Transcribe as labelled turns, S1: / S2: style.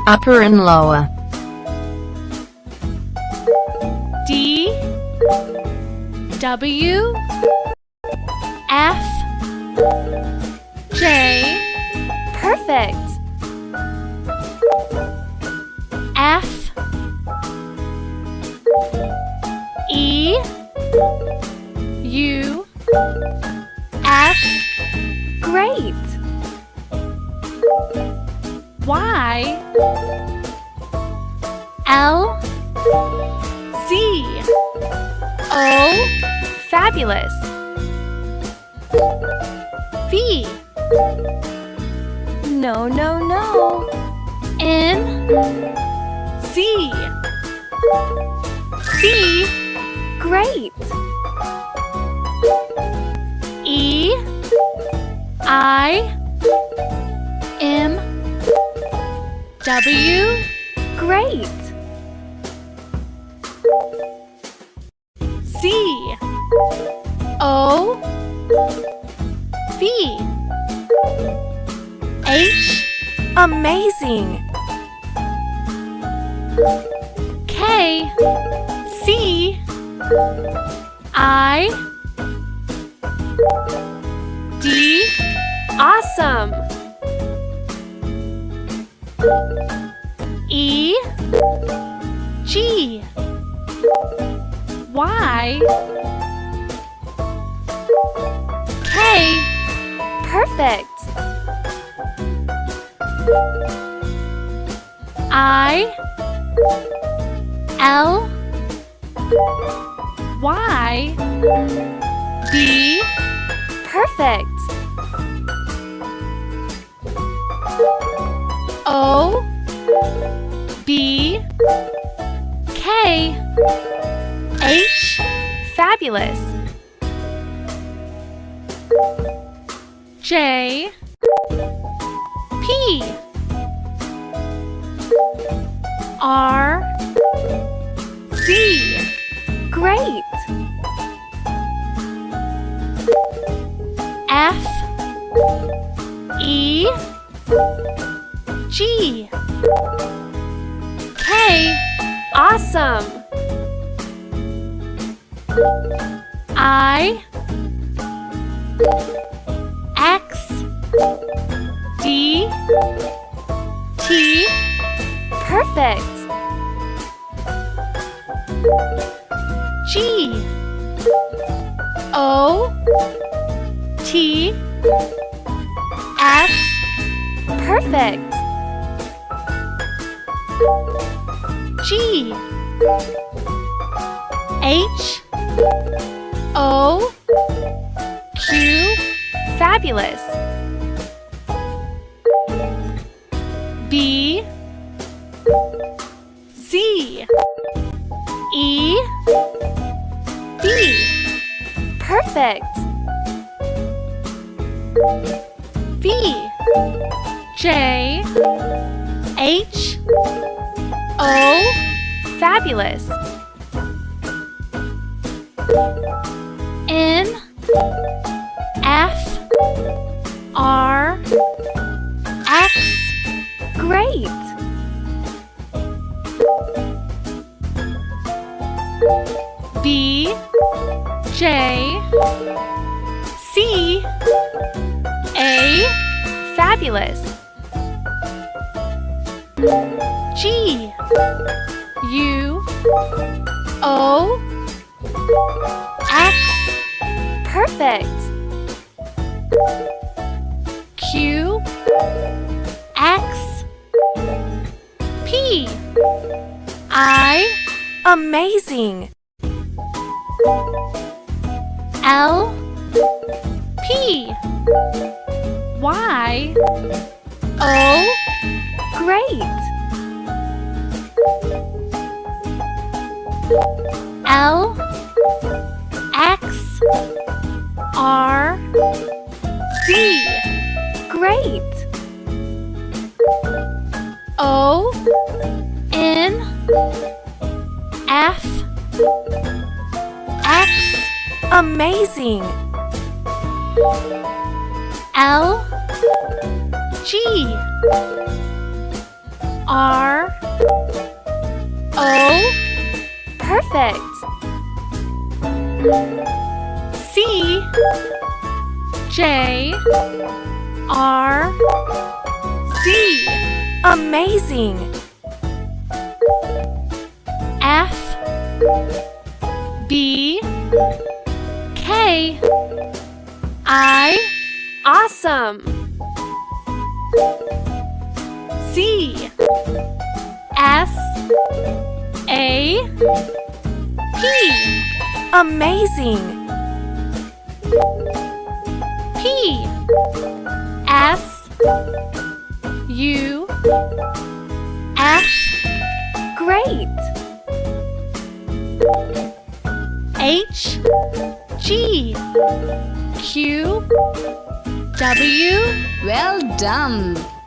S1: upper and lower.
S2: D W F J. Perfect. F E U F. Great. Y L Z O. Fabulous. V. No, no, no. N Z C. Great. E I M W. Great. Z O V H. Amazing. K C I D. Awesome. E G Y K. Perfect. I L Y D. Perfect. O B K H. Fabulous. J P R Z. Great. F E G K. Awesome. I X D T. Perfect. G O T F. Perfect. G H O Q. Fabulous. B Z E B. Perfect. V J H O. Fabulous. N F R X. Great. B J C A. Fabulous. G U O X. Perfect. Q X P I. Amazing. L P Y O. Great. L X R Z. Great. O N F X. Amazing. L G R O. Perfect. C J R C. Amazing. F B K I. Awesome. C S A P. Amazing. P S U F. Great. H G Q W.
S1: Well done!